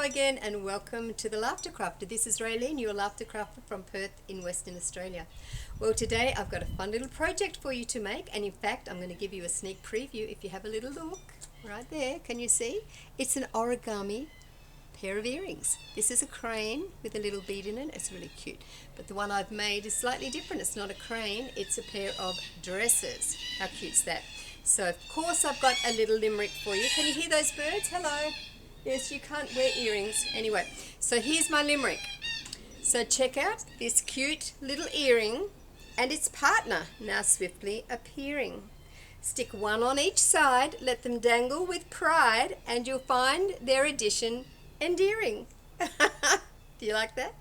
again and welcome to the Laughter Crafter. This is Raylene, your Laughter Crafter from Perth in Western Australia. Well, today I've got a fun little project for you to make, and in fact I'm going to give you a sneak preview. If you have a little look right there, can you see? It's an origami pair of earrings. This is a crane with a little bead in it. It's really cute, but the one I've made is slightly different. It's not a crane, it's a pair of dresses. How cute's that? So of course I've got a little limerick for you. Can you hear those birds? Hello. Yes, you can't wear earrings. Anyway, so here's my limerick. So check out this cute little earring and its partner now swiftly appearing. Stick one on each side, let them dangle with pride, and you'll find their addition endearing. Do you like that?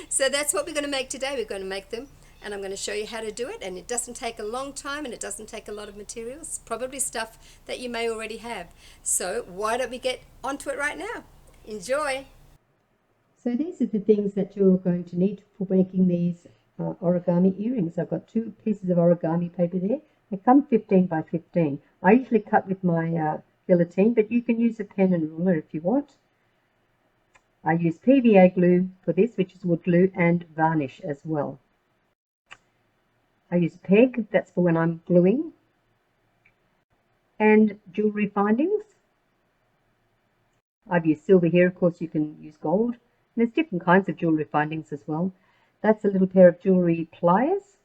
So that's what we're going to make today. We're going to make them, and I'm going to show you how to do it, and it doesn't take a long time and it doesn't take a lot of materials, probably stuff that you may already have. So why don't we get onto it right now? Enjoy! So these are the things that you're going to need for making these origami earrings. I've got two pieces of origami paper there. They come 15 by 15. I usually cut with my guillotine, but you can use a pen and ruler if you want. I use PVA glue for this, which is wood glue, and varnish as well. I use a peg, that's for when I'm gluing, and jewellery findings. I've used silver here, of course you can use gold. And there's different kinds of jewellery findings as well. That's a little pair of jewellery pliers.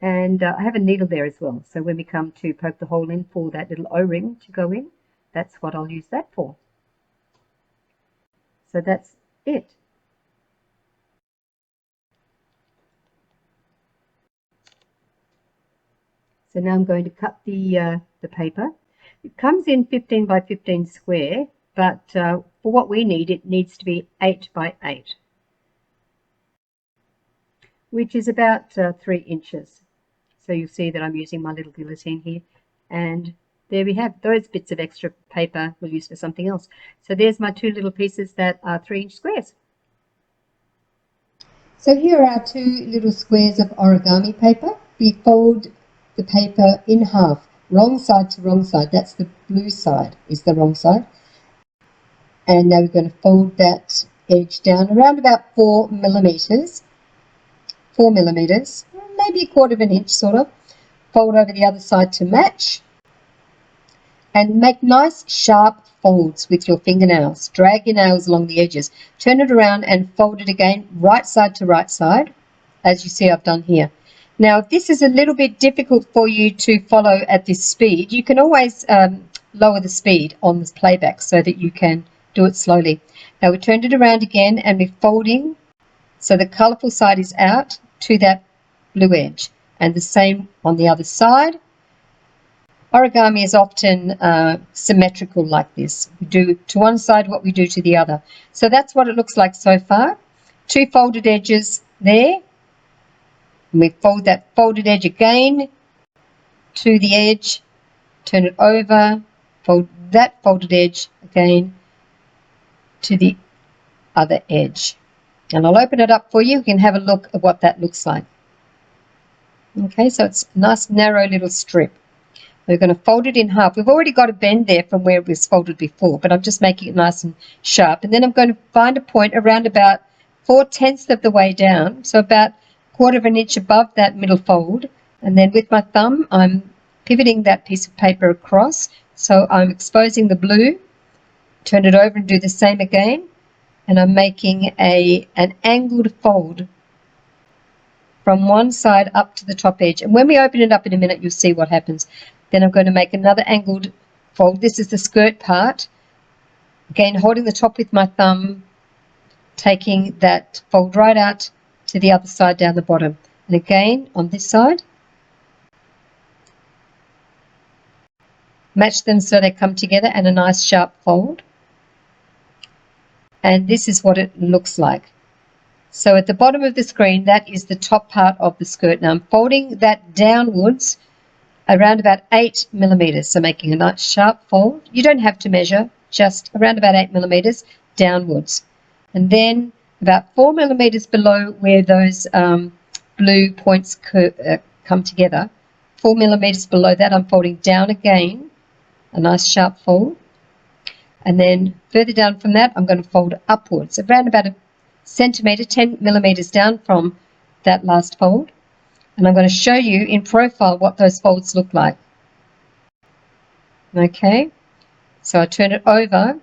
And I have a needle there as well, so when we come to poke the hole in for that little O-ring to go in, that's what I'll use that for. So that's it. So now I'm going to cut the paper. It comes in 15 by 15 square, but for what we need, it needs to be 8 by 8, which is about 3 inches. So you'll see that I'm using my little guillotine here. And there we have those bits of extra paper we'll use for something else. So there's my two little pieces that are 3-inch squares. So here are our two little squares of origami paper. We fold the paper in half, wrong side to wrong side. That's the blue side, is the wrong side. And now we're going to fold that edge down around about 4 millimeters, maybe a quarter of an inch sort of. Fold over the other side to match, and make nice sharp folds with your fingernails. Drag your nails along the edges, turn it around and fold it again, right side to right side, as you see I've done here. Now, if this is a little bit difficult for you to follow at this speed, you can always lower the speed on this playback so that you can do it slowly. Now, we turned it around again and we're folding so the colourful side is out to that blue edge, and the same on the other side. Origami is often symmetrical like this. We do to one side what we do to the other. So that's what it looks like so far. Two folded edges there. And we fold that folded edge again to the edge, turn it over, fold that folded edge again to the other edge. And I'll open it up for you. You can have a look at what that looks like. Okay, so it's a nice narrow little strip. We're going to fold it in half. We've already got a bend there from where it was folded before, but I'm just making it nice and sharp. And then I'm going to find a point around about 4/10 of the way down, so about quarter of an inch above that middle fold, and then with my thumb I'm pivoting that piece of paper across, so I'm exposing the blue, turn it over and do the same again, and I'm making an angled fold from one side up to the top edge. And when we open it up in a minute, you'll see what happens. Then I'm going to make another angled fold. This is the skirt part, again holding the top with my thumb, taking that fold right out to the other side down the bottom, and again on this side, match them so they come together and a nice sharp fold. And this is what it looks like. So at the bottom of the screen, that is the top part of the skirt. Now I'm folding that downwards around about 8 millimeters, so making a nice sharp fold. You don't have to measure, just around about 8 millimeters downwards, and then about 4 millimeters below where those blue points come together, 4 millimeters below that, I'm folding down again, a nice sharp fold. And then further down from that, I'm going to fold upwards, around about a centimetre, 10 millimetres down from that last fold. And I'm going to show you in profile what those folds look like. Okay, so I turn it over,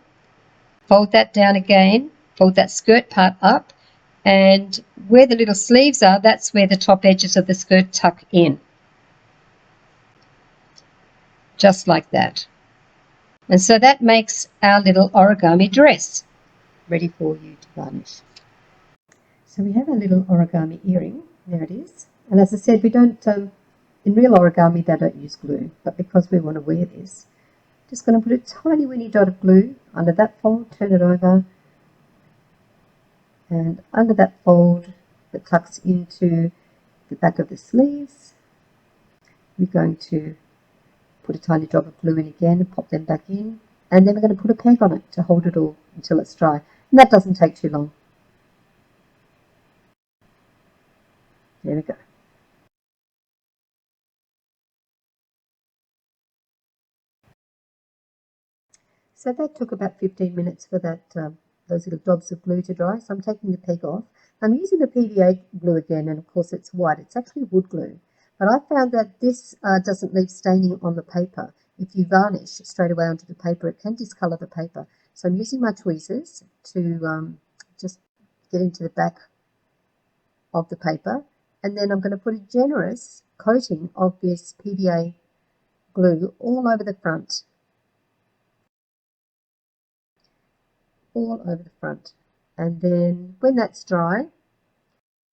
fold that down again, fold that skirt part up, and where the little sleeves are, that's where the top edges of the skirt tuck in. Just like that. And so that makes our little origami dress ready for you to varnish. So we have a little origami earring. There it is. And as I said, we don't, in real origami, they don't use glue. But because we want to wear this, just going to put a tiny weeny dot of glue under that fold, turn it over, and under that fold that tucks into the back of the sleeves, we're going to put a tiny drop of glue in again and pop them back in, and then we're going to put a peg on it to hold it all until it's dry. And that doesn't take too long. There we go. So that took about 15 minutes for that those little dobs of glue to dry. So I'm taking the peg off. I'm using the PVA glue again, and of course it's white. It's actually wood glue. But I found that this doesn't leave staining on the paper. If you varnish straight away onto the paper, it can discolour the paper. So I'm using my tweezers to just get into the back of the paper. And then I'm going to put a generous coating of this PVA glue all over the front. All over the front. And then when that's dry,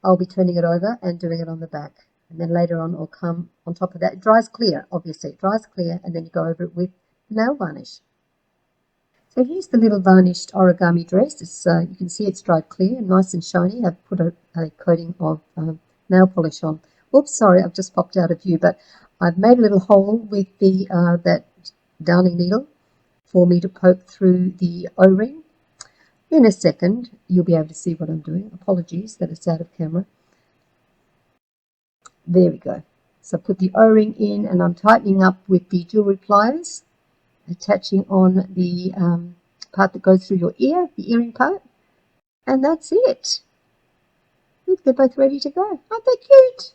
I'll be turning it over and doing it on the back. And then later on I'll come on top of that. It dries clear, obviously. It dries clear, and then you go over it with nail varnish. So here's the little varnished origami dress. It's, you can see it's dried clear and nice and shiny. I've put a coating of nail polish on. Oops, sorry, I've just popped out of view, but I've made a little hole with the that darning needle for me to poke through the O-ring. In a second, you'll be able to see what I'm doing. Apologies that it's out of camera. There we go. So I put the O-ring in, and I'm tightening up with the jewellery pliers, attaching on the part that goes through your ear, the earring part. And that's it. Look, they're both ready to go. Aren't they cute?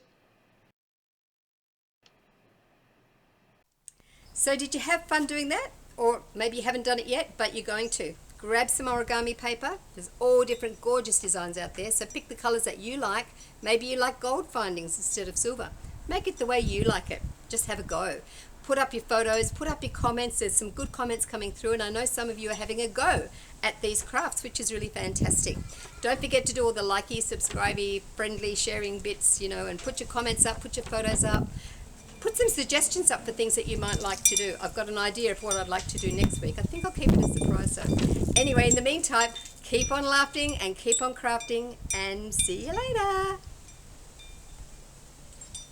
So did you have fun doing that? Or maybe you haven't done it yet, but you're going to. Grab some origami paper. There's all different gorgeous designs out there, so pick the colors that you like. Maybe you like gold findings instead of silver. Make it the way you like it. Just have a go. Put up your photos, put up your comments. There's some good comments coming through, and I know some of you are having a go at these crafts, which is really fantastic. Don't forget to do all the likey, subscribey, friendly, sharing bits, you know, and put your comments up, put your photos up. Put some suggestions up for things that you might like to do. I've got an idea of what I'd like to do next week. I think I'll keep it a surprise though. Anyway, in the meantime, keep on laughing and keep on crafting, and see you later.